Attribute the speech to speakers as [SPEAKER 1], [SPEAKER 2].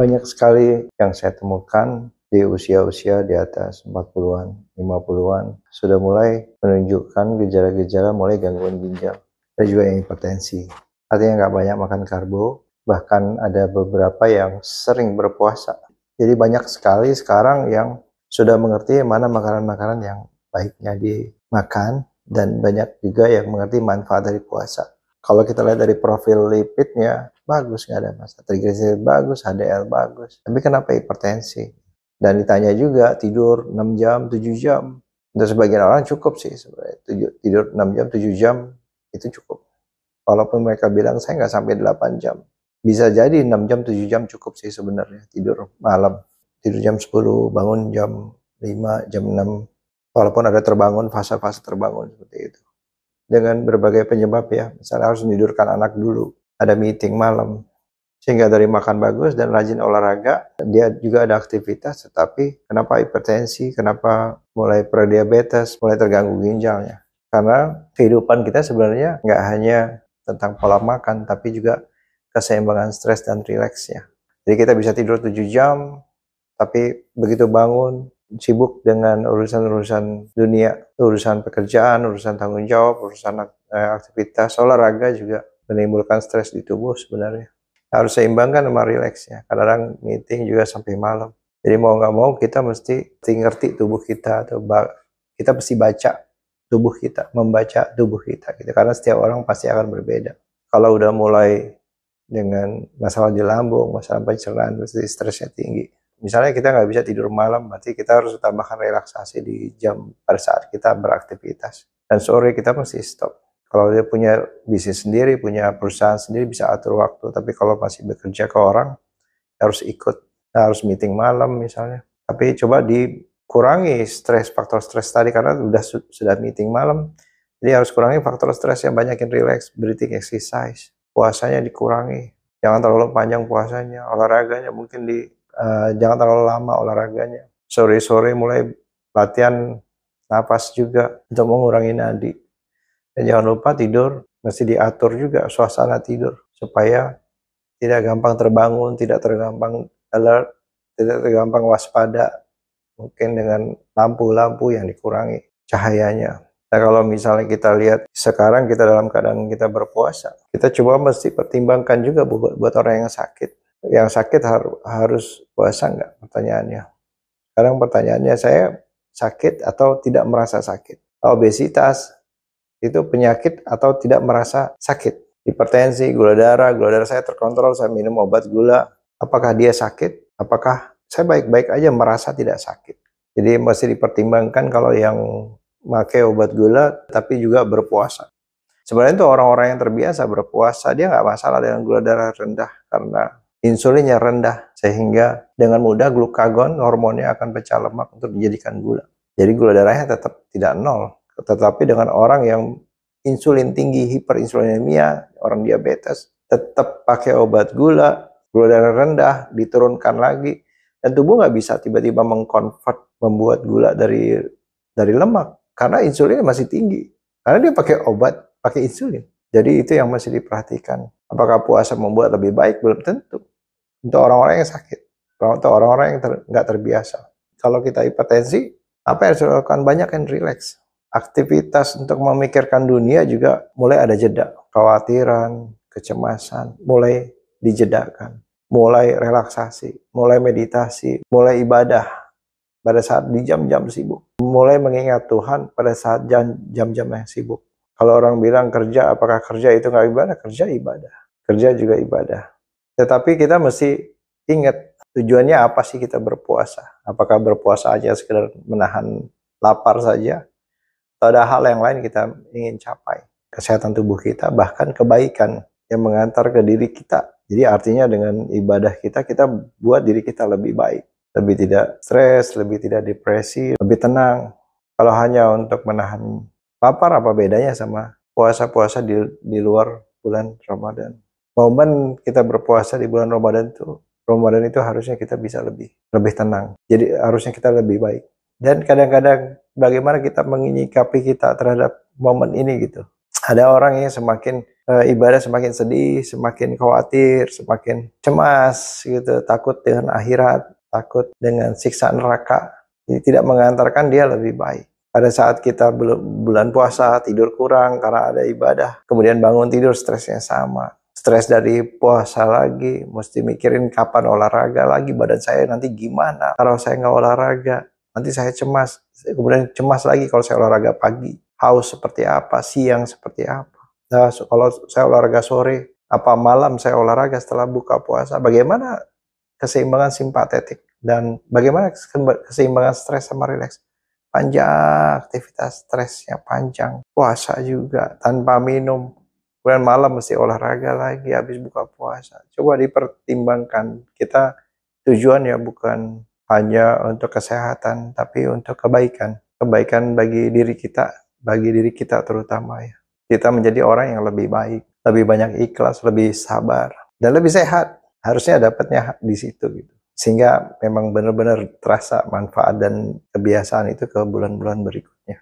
[SPEAKER 1] Banyak sekali yang saya temukan di usia-usia di atas 40-an, 50-an, sudah mulai menunjukkan gejala-gejala mulai gangguan ginjal. Ada juga yang hipertensi. Artinya nggak banyak makan karbo, bahkan ada beberapa yang sering berpuasa. Jadi banyak sekali sekarang yang sudah mengerti mana makanan-makanan yang baiknya dimakan, dan banyak juga yang mengerti manfaat dari puasa. Kalau kita lihat dari profil lipidnya, bagus, nggak ada masalah. Triglyceride bagus, HDL bagus. Tapi kenapa hipertensi? Dan ditanya juga, tidur 6 jam, 7 jam. Untuk sebagian orang cukup sih sebenarnya. Tidur 6 jam, 7 jam, itu cukup. Walaupun mereka bilang, saya nggak sampai 8 jam. Bisa jadi 6 jam, 7 jam cukup sih sebenarnya. Tidur malam. Tidur jam 10, bangun jam 5, jam 6. Walaupun ada terbangun, fase-fase terbangun seperti itu. Dengan berbagai penyebab ya, misalnya harus menidurkan anak dulu, ada meeting malam, sehingga dari makan bagus dan rajin olahraga, dia juga ada aktivitas, tetapi kenapa hipertensi, kenapa mulai prediabetes, mulai terganggu ginjalnya? Karena kehidupan kita sebenarnya nggak hanya tentang pola makan, tapi juga keseimbangan stres dan rileksnya. Jadi kita bisa tidur 7 jam, tapi begitu bangun, sibuk dengan urusan-urusan dunia, urusan pekerjaan, urusan tanggung jawab, urusan aktivitas, olahraga juga menimbulkan stres di tubuh sebenarnya. Harus seimbangkan sama rileksnya. Kadang-kadang meeting juga sampai malam. Jadi mau nggak mau kita mesti ngerti tubuh kita, atau kita mesti baca tubuh kita, membaca tubuh kita gitu. Karena setiap orang pasti akan berbeda. Kalau udah mulai dengan masalah di lambung, masalah pencernaan, pasti stresnya tinggi. Misalnya kita nggak bisa tidur malam, berarti kita harus tambahkan relaksasi di jam pada saat kita beraktivitas. Dan sore kita mesti stop. Kalau dia punya bisnis sendiri, punya perusahaan sendiri, bisa atur waktu. Tapi kalau masih bekerja ke orang, harus ikut. Harus meeting malam misalnya. Tapi coba dikurangi faktor stres tadi, karena sudah meeting malam. Jadi harus kurangi faktor stres, yang banyakin relax, breathing exercise. Puasanya dikurangi. Jangan terlalu panjang puasanya. Olahraganya mungkin jangan terlalu lama olahraganya. Sore-sore mulai latihan napas juga untuk mengurangi nadi. Dan jangan lupa tidur mesti diatur juga suasana tidur, supaya tidak gampang terbangun, tidak tergampang alert, tidak tergampang waspada. Mungkin dengan lampu-lampu yang dikurangi cahayanya. Nah, kalau misalnya kita lihat sekarang kita dalam keadaan kita berpuasa, kita coba mesti pertimbangkan juga buat orang yang sakit. Yang sakit harus puasa nggak? Pertanyaannya. Sekarang pertanyaannya, saya sakit atau tidak merasa sakit? Obesitas itu penyakit atau tidak merasa sakit? Hipertensi, gula darah saya terkontrol, saya minum obat gula. Apakah dia sakit? Apakah saya baik-baik aja merasa tidak sakit? Jadi mesti dipertimbangkan kalau yang pakai obat gula tapi juga berpuasa. Sebenarnya itu orang-orang yang terbiasa berpuasa, dia nggak masalah dengan gula darah rendah, karena insulinnya rendah, sehingga dengan mudah glukagon, hormonnya akan pecah lemak untuk dijadikan gula. Jadi gula darahnya tetap tidak nol. Tetapi dengan orang yang insulin tinggi, hiperinsulinemia, orang diabetes, tetap pakai obat gula darah rendah, diturunkan lagi, dan tubuh nggak bisa tiba-tiba membuat gula dari lemak, karena insulinnya masih tinggi. Karena dia pakai obat, pakai insulin. Jadi itu yang masih diperhatikan. Apakah puasa membuat lebih baik? Belum tentu. Untuk orang-orang yang sakit, untuk orang-orang yang nggak terbiasa. Kalau kita hipertensi, apa yang harus dilakukan? Banyak yang relax. Aktivitas untuk memikirkan dunia juga mulai ada jeda. Kekhawatiran, kecemasan, mulai dijedakan. Mulai relaksasi, mulai meditasi, mulai ibadah pada saat di jam-jam sibuk. Mulai mengingat Tuhan pada saat jam-jam yang sibuk. Kalau orang bilang kerja, apakah kerja itu nggak ibadah? Kerja ibadah. Kerja juga ibadah. Tetapi kita mesti ingat, tujuannya apa sih kita berpuasa? Apakah berpuasa aja sekedar menahan lapar saja? Atau ada hal yang lain kita ingin capai? Kesehatan tubuh kita, bahkan kebaikan yang mengantar ke diri kita. Jadi artinya dengan ibadah kita buat diri kita lebih baik. Lebih tidak stres, lebih tidak depresi, lebih tenang. Kalau hanya untuk menahan lapar, apa bedanya sama puasa-puasa di luar bulan Ramadan? Momen kita berpuasa di bulan Ramadan itu harusnya kita bisa lebih tenang. Jadi harusnya kita lebih baik. Dan kadang-kadang bagaimana kita menyikapi kita terhadap momen ini gitu. Ada orang yang semakin ibadah semakin sedih, semakin khawatir, semakin cemas gitu, takut dengan akhirat, takut dengan siksa neraka. Jadi tidak mengantarkan dia lebih baik. Pada saat kita bulan puasa tidur kurang karena ada ibadah, kemudian bangun tidur stresnya sama. Stres dari puasa lagi, mesti mikirin kapan olahraga lagi, badan saya nanti gimana kalau saya nggak olahraga. Nanti saya cemas, kemudian cemas lagi kalau saya olahraga pagi. Haus seperti apa, siang seperti apa. Nah, kalau saya olahraga sore, apa malam saya olahraga setelah buka puasa, bagaimana keseimbangan simpatetik dan bagaimana keseimbangan stres sama rileks. Panjang aktivitas stresnya, panjang. Puasa juga tanpa minum. Kemudian malam mesti olahraga lagi habis buka puasa. Coba dipertimbangkan. Kita tujuannya bukan hanya untuk kesehatan, tapi untuk kebaikan. Kebaikan bagi diri kita terutama ya. Kita menjadi orang yang lebih baik, lebih banyak ikhlas, lebih sabar, dan lebih sehat. Harusnya dapatnya di situ gitu. Sehingga memang benar-benar terasa manfaat dan kebiasaan itu ke bulan-bulan berikutnya.